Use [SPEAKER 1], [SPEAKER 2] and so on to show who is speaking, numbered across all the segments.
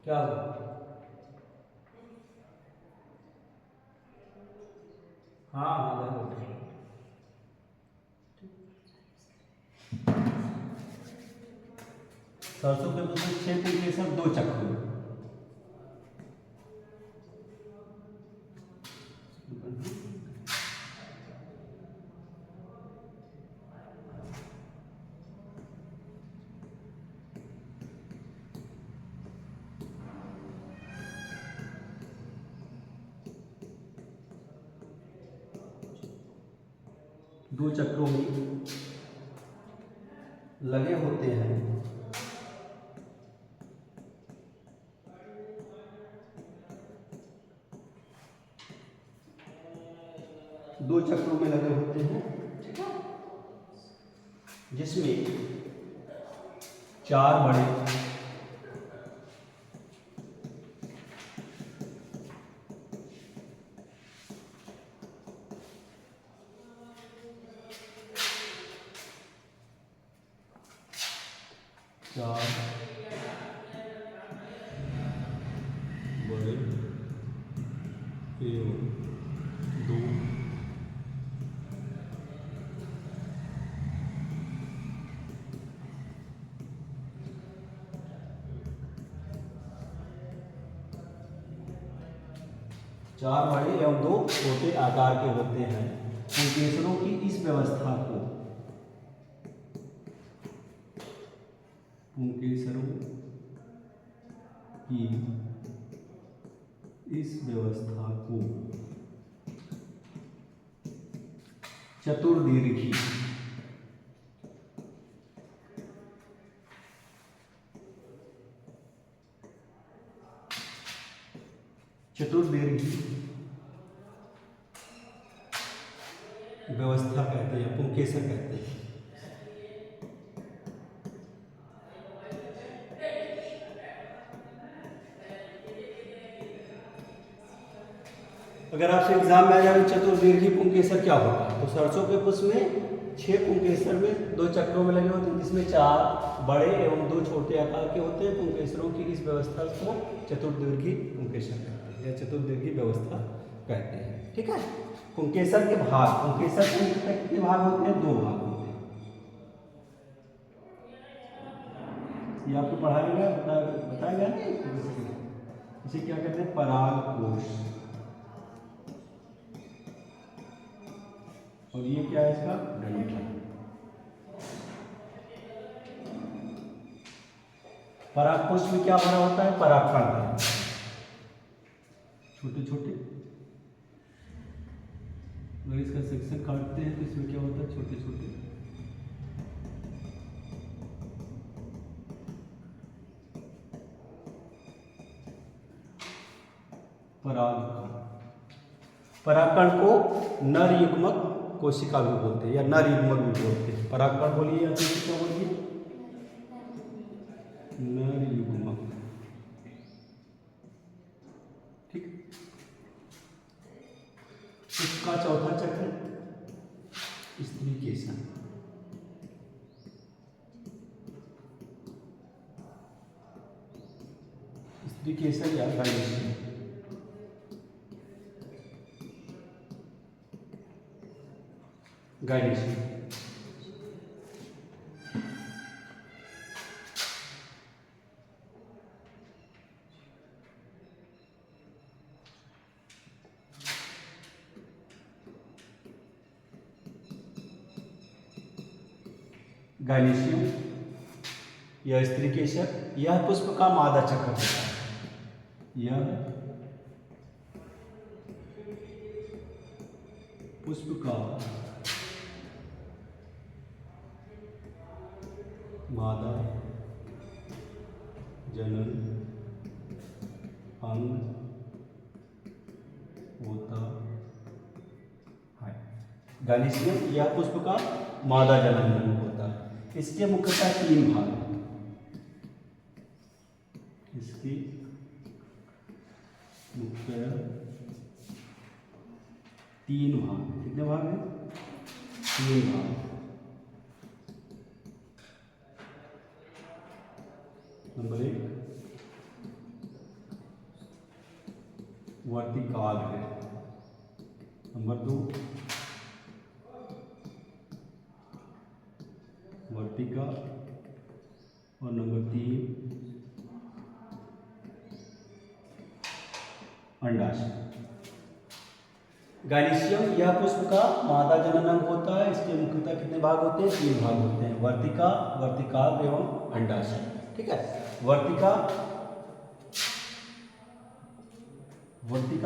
[SPEAKER 1] क्या होगा? हाँ हाँ जरूर। सरसों के दूध में 6 पुंकेसर 2 चक्रू। 2 चक्रों में लगे होते हैं 2 चक्रों में लगे होते हैं, ठीक है, जिसमें 4 बड़े 4 बड़े एवं 2 4 बड़े एवं 2 छोटे आकार के होते हैं। पुंकेसरों की इस व्यवस्था को पुंकेसरों की इस व्यवस्था को चतुर्दीर्घी व्यवस्था कहते हैं, पुंकेसर कहते हैं। अगर आपसे एग्जाम में आ जाए चतुर्दीर्घी पुंकेसर क्या होता है, तो सरसों के पुष्प में 6 पुंकेसर में 2 चक्रों में लगे होते हैं, जिसमें 4 बड़े एवं 2 छोटे आकार के होते हैं। पुंकेसरों की इस व्यवस्था को चतुर्दीर्घी पुंकेसर कहते हैं या चतुर्दीर्घी व्यवस्था कहते हैं, ठीक है। पुंकेसर के भाग, पुंकेसर के कितने भाग होते हैं? 2 भाग होते हैं। ये आपको पढ़ाया गया, बताया गया ना। इसे क्या कहते हैं? परागकोश। और ये क्या है इसका? डंठल। परागकोश में क्या भरा होता है? परागकण, छोटे छोटे। अगर इसका सेक्शन काटते हैं तो इसमें क्या होता है? छोटे छोटे परागकण। परागकण को नर युग्मक कोशिका भी बोलते हैं या नर युग्मक भी बोलते हैं। परागकण बोलिए या क्या बोलिए? नर युग्मक, ठीक। इसका चौथा चक्र स्त्रीकेशन। स्त्रीकेशन या गाइनेशियम। गाइनेशियम गाइनेशियम या स्त्रीकेशन, यह पुष्प का मादा चक्र होता है। यह पुष्प का मादा जनन अंग होता है। गाइनेशियम यह पुष्प का मादा जनन अंग होता है। इसके मुख्यतः 3 भाग हैं। इसके मुख्य 3 भाग। कितने भाग हैं? 3 भाग। नंबर 1 वर्तिकाल है। नंबर 2 वर्तिका और नंबर 3 अंडाशय। गायनीशियम यह पुष्प का मादा जनन अंग होता है। इसके मुख्यतः कितने भाग होते हैं? 3 भाग होते हैं, वर्तिका, वर्तिकाग्र एवं अंडाशय। ठीक है, वर्तिका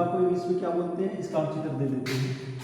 [SPEAKER 1] को इंग्लिश में क्या बोलते हैं, इसका हम चित्र दे देते हैं।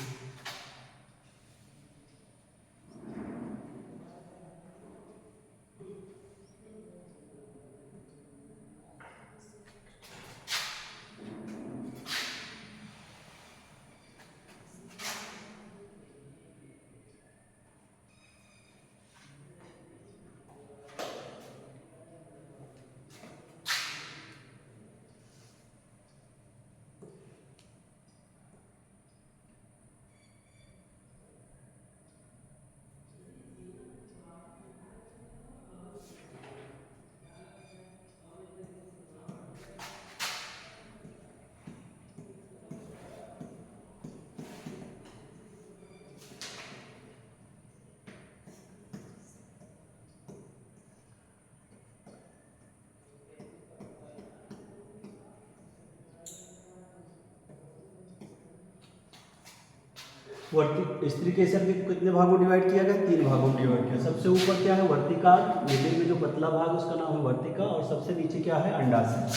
[SPEAKER 1] स्त्री केसर के कितने भागों में डिवाइड किया गया? 3 भागों में डिवाइड किया। सबसे ऊपर क्या है? वर्तिका, मिडिल में जो पतला भाग उसका नाम है वर्तिका, और सबसे नीचे क्या है? अंडाशय।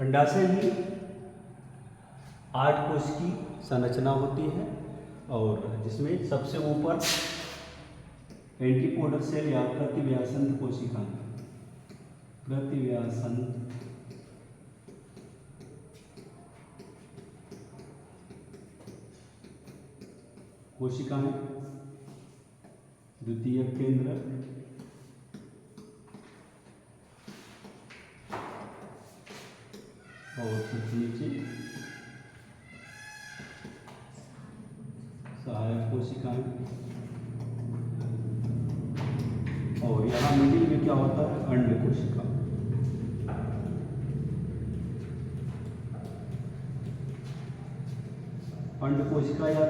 [SPEAKER 1] अंडाशय ही 8 कोश की संरचना होती है, और जिसमें सबसे ऊपर एंटीपोडल सेल या प्रतिव्यासंत कोशिकाएं, प्रतिव्यासंत कोशिकाएं, द्वितीय केंद्र, और नीचे सहायक कोशिकाएं, और यहाँ मिडिल में क्या होता है? अंड कोशिका। अंड कोशिका या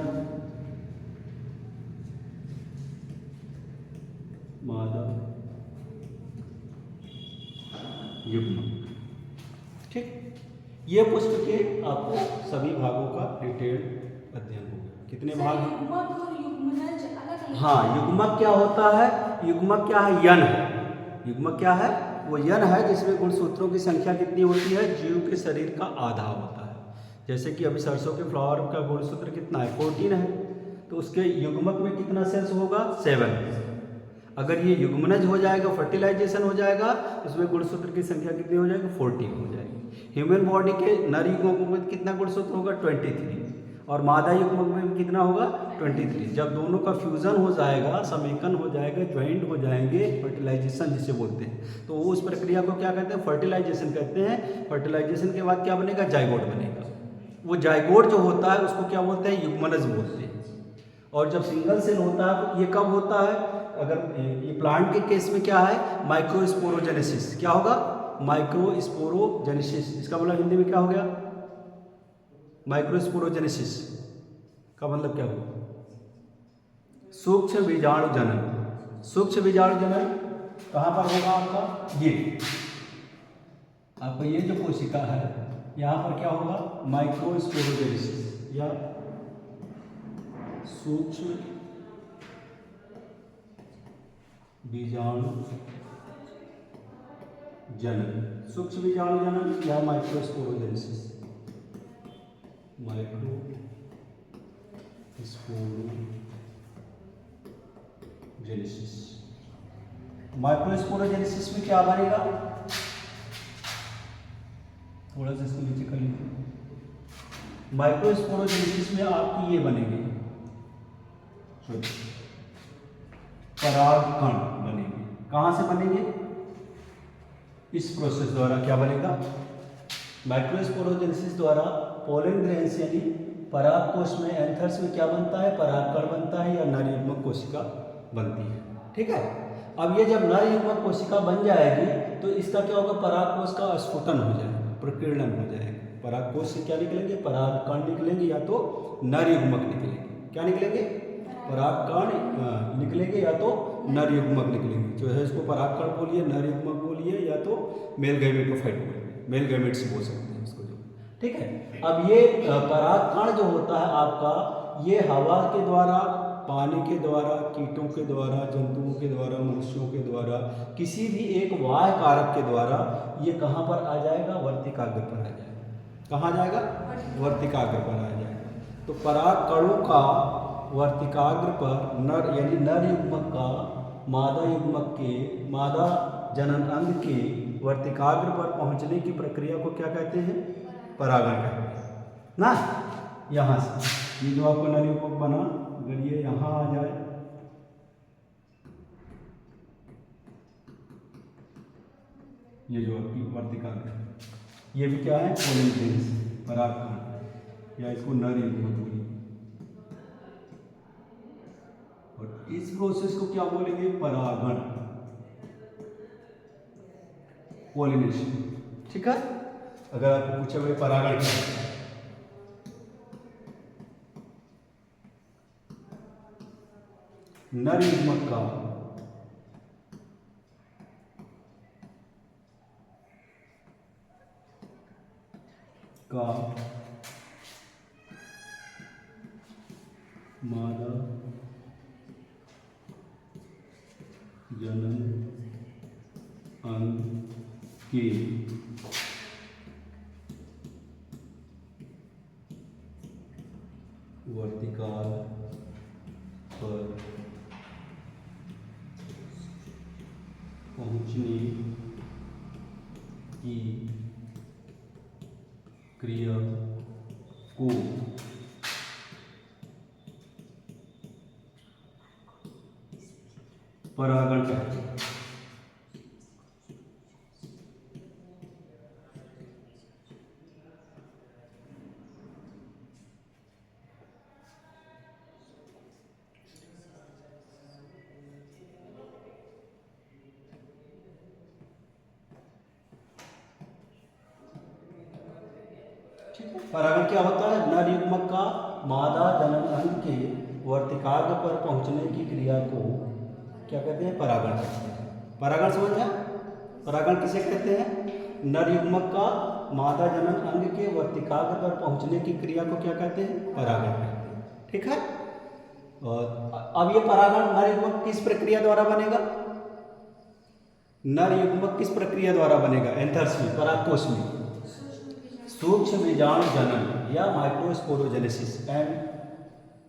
[SPEAKER 1] मादा युग्मक। ठीक, ये पुष्प के आपको सभी भागों का डिटेल अध्ययन होगा। कितने भाग?
[SPEAKER 2] युग्मक और युग्मनज अलग।
[SPEAKER 1] हाँ, युग्मक क्या होता है? युग्मक क्या है? यन है। युग्मक क्या है? वो यन है जिसमें गुणसूत्रों की संख्या कितनी होती है? जीव के शरीर का आधा होता है। जैसे कि अभी सरसों के फ्लावर का गुणसूत्र कितना है? 14 है, तो उसके युग्मक में कितना सेल्स होगा? 7। अगर ये युग्मनज हो जाएगा, फर्टिलाइजेशन हो जाएगा, उसमें गुणसूत्र की संख्या कितनी हो जाएगी? 40 हो जाएगी। ह्यूमन बॉडी के नर युग्मक में कितना गुणसूत्र होगा? 23, और मादा युग्मक में कितना होगा? 23। जब दोनों का फ्यूजन हो जाएगा, समेकन हो जाएगा, ज्वाइंट हो जाएंगे, फर्टिलाइजेशन जिसे बोलते हैं, तो वो उस प्रक्रिया को क्या कहते हैं? फर्टिलाइजेशन कहते हैं। फर्टिलाइजेशन के बाद क्या बनेगा? जाइगोट बनेगा। वो जाइगोट जो होता है उसको क्या बोलते हैं? युग्मनज बोलते हैं। और जब सिंगल सेल होता है तो ये कब होता है? अगर ये प्लांट के केस में क्या है? माइक्रोस्पोरोजेनेसिस। क्या होगा? माइक्रोस्पोरोजेनेसिस। इसका मतलब हिंदी में क्या हो गया? माइक्रोस्पोरोजेनेसिस का मतलब क्या होगा? सूक्ष्म बीजाणु जनन। सूक्ष्म बीजाणु जनन कहाँ पर होगा आपका? ये आपका ये जो कोशिका है, यहाँ पर क्या होगा? माइक्रोस्पोरोजेनेसिस या सूक्ष्म बीजाणु जनन। सूक्ष्म बीजाणु जनन या माइक्रोस्पोरोजेनेसिस। माइक्रोस्पोरोजेनेसिस में क्या बनेगा? थोड़ा सा इसको नीचे कर लीजिए। माइक्रोस्पोरोजेनेसिस में आपकी ये बनेगी, परागकण बनेंगे। कहाँ से बनेंगे? इस प्रोसेस द्वारा क्या बनेगा, माइक्रोस्पोरोजेनेसिस द्वारा पोलन ग्रेन्स यानी पराग कोश में एंथर्स में क्या बनता है, परागकण बनता है या नर युग्मक कोशिका बनती है। ठीक है, अब ये जब नर युग्मक कोशिका बन जाएगी तो इसका क्या होगा, पराग कोश का स्फुटन हो जाएगा, प्रकीर्णन हो जाएगा। पराग कोश से क्या निकलेंगे, परागकण निकलेंगे या तो नर युग्मक निकलेंगे। क्या निकलेंगे, परागकण निकलेंगे या तो नर युग्मक निकलेंगे। जो है इसको परागकण बोलिए, नर युग्मक बोलिए या तो मेल गैमेटोफाइट बोलिए, मेल गैमेट्स बोल सकते हैं इसको जो। ठीक है, अब ये परागकण जो होता है आपका, ये हवा के द्वारा, पानी के द्वारा, कीटों के द्वारा, जंतुओं के द्वारा, मनुष्यों के द्वारा, किसी भी एक वाह्य कारक के द्वारा ये कहाँ पर आ जाएगा, वर्तिकाग्र पर आ जाएगा। कहाँ जाएगा, वर्तिकाग्र पर आ जाएगा। तो परागकणों का वर्तिकाग्र पर नर यानी नर युग्मक का मादा युग्मक के, मादा जनन अंग के वर्तिकाग्र पर पहुंचने की प्रक्रिया को क्या कहते हैं, परागण कहते हैं ना। यहाँ से ये जो आपका नर युग्मक बना, अगर ये यहाँ आ जाए, ये जो आपकी वर्तिकाग्र है, ये भी क्या है, पोलन ग्रेन्स, परागकण, या इसको नर युग्मक बोलिए। और इस प्रोसेस को क्या बोलेंगे, परागण, पोलिनेशन। ठीक है, अगर आपको पूछा भाई परागण क्या है, नर युग्मक का मादा जनन अंग के वर्तिकाल पर पहुंचने की क्रिया को परागण कहते हैं। परागण क्या होता है, नर युग्मक का मादा जनन अंग के वर्तिकाग्र पर पहुंचने की क्रिया को क्या कहते हैं, परागण कहते हैं। परागण समझ गया, परागण किसे कहते हैं, नर युग्मक का मादा जनन अंग के वर्तिकाग्र पर पहुंचने की क्रिया को क्या कहते हैं, परागण कहते हैं। ठीक है, और अब ये परागण नर युग्मक किस प्रक्रिया द्वारा बनेगा, नर युग्मक किस प्रक्रिया द्वारा बनेगा, एंथर्स में, परागकोश में, सूक्ष्म बीजाणु जनन या माइक्रोस्पोरोजेनेसिस, एम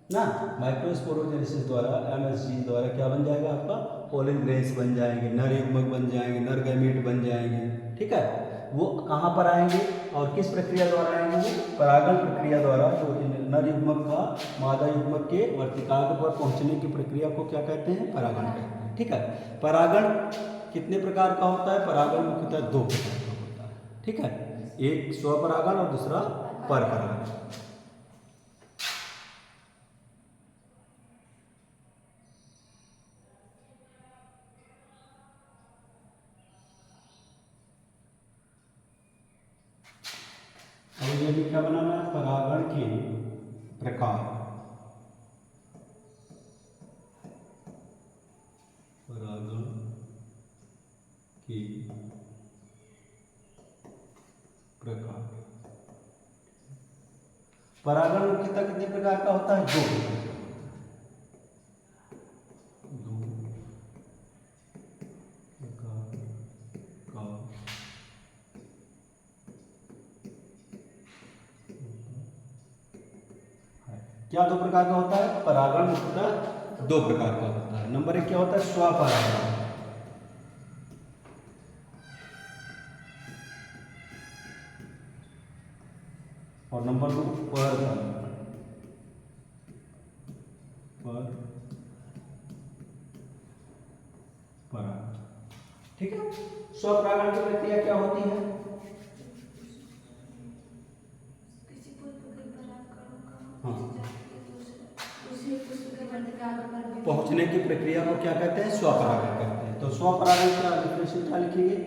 [SPEAKER 1] ना, माइक्रोस्पोरोजेनेसिस द्वारा, MSG द्वारा क्या बन जाएगा आपका, पोलन ग्रेन्स बन जाएंगे, नर युग्मक बन जाएंगे, नर गैमेट बन जाएंगे। ठीक है, वो कहाँ पर आएंगे और किस प्रक्रिया द्वारा आएंगे, वो परागण प्रक्रिया द्वारा। जो नर युग्मक का मादा युग्मक के वर्तिकाग्र पर पहुंचने की प्रक्रिया को क्या कहते हैं, परागण कहते हैं। ठीक है, परागण कितने प्रकार का होता है, परागण मुख्यतः दो प्रकार का होता है। ठीक है, एक स्वपरागण और दूसरा परपरागण। अब ये भी क्या बनाना है, परागण के प्रकार, परागण के प्रकार। परागण मुख्यतः कितने प्रकार का होता है, दो प्रकार का। क्या दो प्रकार का होता है, परागण मुख्यतः दो प्रकार का होता है। नंबर एक क्या होता है, स्वपरागण, और नंबर दो परपरागण। ठीक है। स्वपरागण की प्रक्रिया क्या होती है?
[SPEAKER 2] किसी पुष्प के परागकणों का
[SPEAKER 1] हाँ।
[SPEAKER 2] उसी पुष्प के वर्तिकाग्र पर
[SPEAKER 1] पहुंचने की प्रक्रिया को क्या कहते हैं? स्वपरागण कहते हैं। तो स्वपरागण का डेफिनेशन क्या लिखेंगे?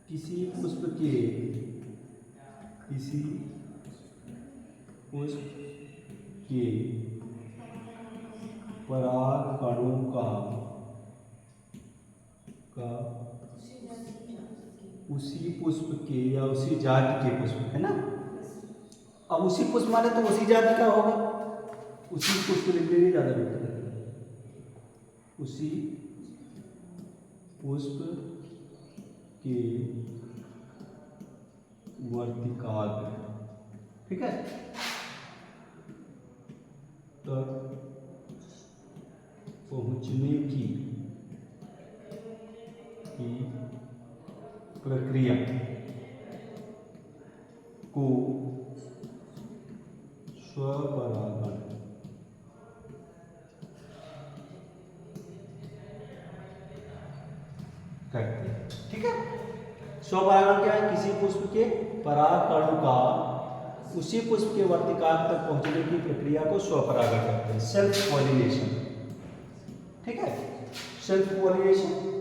[SPEAKER 1] किसी पुष्प के परागकणों का उसी पुष्प के या उसी जाति के पुष्प, है ना। अब उसी पुष्प माने तो उसी जाति का होगा, उसी पुष्प लिख देंगे, ज्यादा बेहतर है। उसी पुष्प के वर्तिकाग्र, ठीक है, तक पहुंचने की प्रक्रिया को स्वपरागण कहते हैं, ठीक है। स्वपरागण क्या है? किसी पुष्प के परागकणों का उसी पुष्प के वर्तिकाग्र तक पहुंचने की प्रक्रिया को स्वपरागण कहते हैं, सेल्फ पॉलिनेशन, ठीक है। Self pollination